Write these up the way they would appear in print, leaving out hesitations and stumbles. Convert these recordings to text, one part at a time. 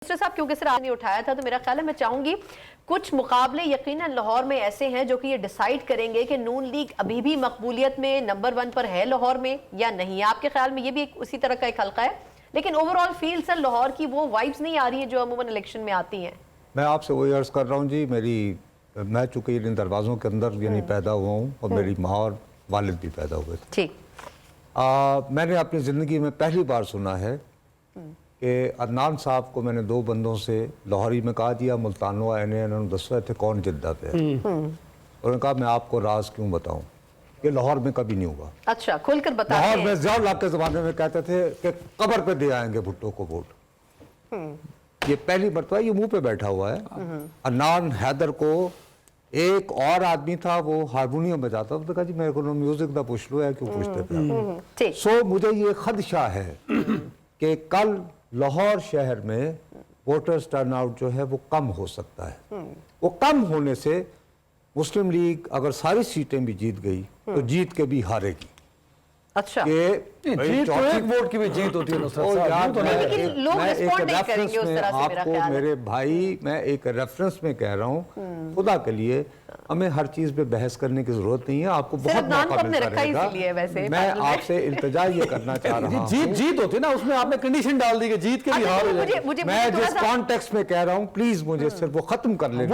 Minister साहब क्योंकि sir आपने उठाया था तो मेरा ख्याल है मैं चाहूंगी कुछ मुकाबले यकीनन लाहौर में ऐसे हैं जो कि ये डिसाइड करेंगे कि नून लीग अभी भी मकबूलियत में नंबर 1 पर है लाहौर में या नहीं। आपके ख्याल में ये भी उसी तरह का एक हल्का है, लेकिन ओवरऑल फील सर लाहौर की वो वाइब्स नहीं आ रही है जो अमूमन इलेक्शन में आती हैं। मैं आपसे वही अर्ज कर रहा हूँ जी, मैं चूंकि इन दरवाज़ों के अंदर यानी पैदा हुआ हूँ और मेरी माँ और वालिद भी पैदा हुए थे। ठीक, मैंने अपनी ज़िंदगी में पहली बार सुना है कि अदनान साहब को मैंने दो बंदों से लाहौरी में कहा दिया मुल्तानो इन्होंने दसवे थे कौन जिद्दा पे है। उन्होंने कहा मैं आपको राज क्यों बताऊं कि लाहौर में कभी नहीं हुआ। अच्छा खुलकर बता। लाहौर में ज़ियाउल हक के ज़माने में कहते थे कि कब्र पे दे आएंगे भुट्टो को वोट। ये पहली मरतबा ये मुंह पे बैठा हुआ है। अदनान हैदर को एक और आदमी था वो हारमोनियम बजाता था, तो कहा जी मेरे को म्यूजिक दा पूछ लो है क्यों पूछते थे। सो मुझे ये खदशा है कि कल लाहौर शहर में वोटर्स टर्नआउट जो है वो कम हो सकता है। वो कम होने से मुस्लिम लीग अगर सारी सीटें भी जीत गई तो जीत के भी हारेगी। अच्छा जीत तो एक वोट की भी जीत होती है नुसरत साहब। लेकिन लोग रिस्पॉन्ड नहीं करेंगे उस तरह से मेरा ख्याल है। मेरे भाई मैं एक रेफरेंस में कह रहा हूँ, खुदा के लिए हमें हर चीज पे बहस करने की जरूरत नहीं है। आपको बहुत मौका मिलता रहेगा। मैं आपसे इल्तिजा ये करना चाह रहा हूँ, जीत होती है ना, उसमें आपने कंडीशन डाल दी कि जीत के भी हार हो जाएगी। मैं जिस कॉन्टेक्स्ट में कह रहा हूँ प्लीज मुझे सिर्फ वो खत्म कर ले।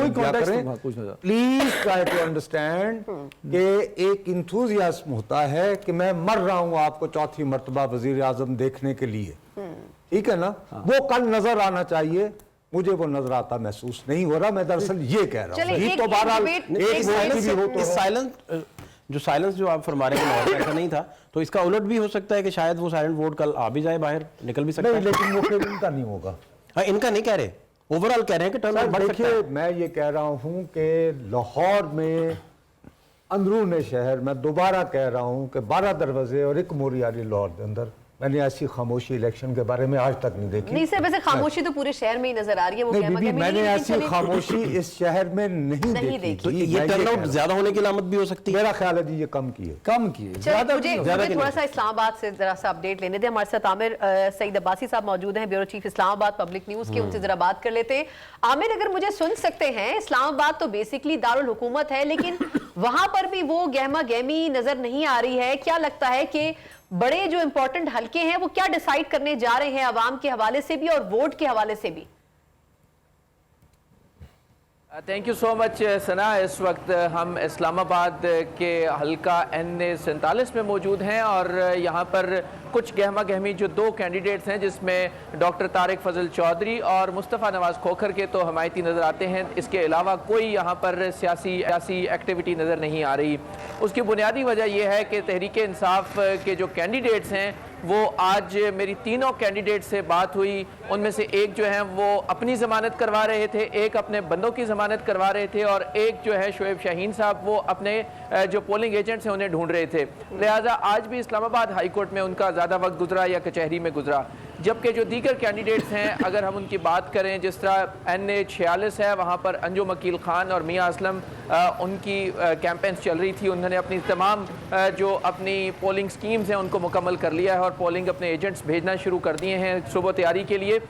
प्लीज ट्राई टू अंडरस्टैंड कि एक इंथुजियाज्म होता है कि मैं मर रहा हूँ आपको चौथी मर्तबा वजीर आजम देखने के लिए, ठीक है ना। वो कल नजर आना चाहिए, मुझे वो नजर आता महसूस नहीं हो रहा। मैं दरअसल ये कह रहा हूँ तो बहरहाल जो साइलेंस जो आप फरमा रहे हैं ऐसा नहीं था, तो इसका उलट भी हो सकता है कि शायद वो साइलेंट वोट कल आ भी जाए, बाहर निकल भी सकता है। लेकिन वो फिर इनका नहीं होगा। हाँ, इनका नहीं कह रहे, ओवरऑल कह रहे हैं कि टर्नआउट बढ़ सकता है। मैं ये कह रहा हूँ कि लाहौर में अंदरून शहर मैं दोबारा कह रहा हूँ कि 12 दरवाजे और एक मोरियारी लाहौर के अंदर मैंने ऐसी खामोशी इलेक्शन के बारे में आज तक नहीं देखी। नहीं सर, वैसे खामोशी तो पूरे शहर में ही नजर आ रही है। वो मैंने ऐसी खामोशी इस शहर में नहीं देखी। तो ये टर्नआउट ज्यादा होने की अलामत भी हो सकती है। मेरा ख्याल है जी ये कम की है। मुझे थोड़ा सा इस्लामाबाद से जरा सा अपडेट लेने थे। हमारे साथ आमिर सईद अब्बासी साहब मौजूद हैं, bureau chief Islamabad public news के, उनसे जरा बात कर लेते हैं। आमिर, अगर मुझे सुन सकते हैं, इस्लामाबाद तो बेसिकली दारुल हुकूमत है, लेकिन वहां पर भी वो गहमा गहमी नजर नहीं आ रही है। क्या लगता है कि बड़े जो इंपॉर्टेंट हलके हैं वो क्या डिसाइड करने जा रहे हैं अवाम के हवाले से भी और वोट के हवाले से भी? थैंक यू सो मच सना। इस वक्त हम इस्लामाबाद के हल्का N47 में मौजूद हैं और यहाँ पर कुछ गहमा गहमी जो दो कैंडिडेट्स हैं जिसमें डॉक्टर तारिक फजल चौधरी और मुस्तफ़ा नवाज खोखर के तो हमायती नज़र आते हैं। इसके अलावा कोई यहाँ पर सियासी एक्टिविटी नज़र नहीं आ रही। उसकी बुनियादी वजह यह है कि तहरीक इंसाफ के जो कैंडिडेट्स हैं वो आज मेरी तीनों कैंडिडेट से बात हुई। उनमें से एक जो है वो अपनी ज़मानत करवा रहे थे, एक अपने बंदों की ज़मानत करवा रहे थे और एक जो है शोएब शाहीन साहब वो अपने जो पोलिंग एजेंट्स हैं उन्हें ढूंढ रहे थे। लिहाजा आज भी इस्लामाबाद हाई कोर्ट में उनका ज़्यादा वक्त गुजरा या कचहरी में गुजरा। जबकि जो दीगर कैंडिडेट्स हैं अगर हम उनकी बात करें, जिस तरह N46 है वहाँ पर अंजुम अकील खान और मियाँ असलम उनकी कैंपेन्स चल रही थी। उन्होंने अपनी तमाम जो अपनी पोलिंग स्कीम्स हैं उनको मुकम्मल कर लिया है और पोलिंग अपने एजेंट्स भेजना शुरू कर दिए हैं सुबह तैयारी के लिए।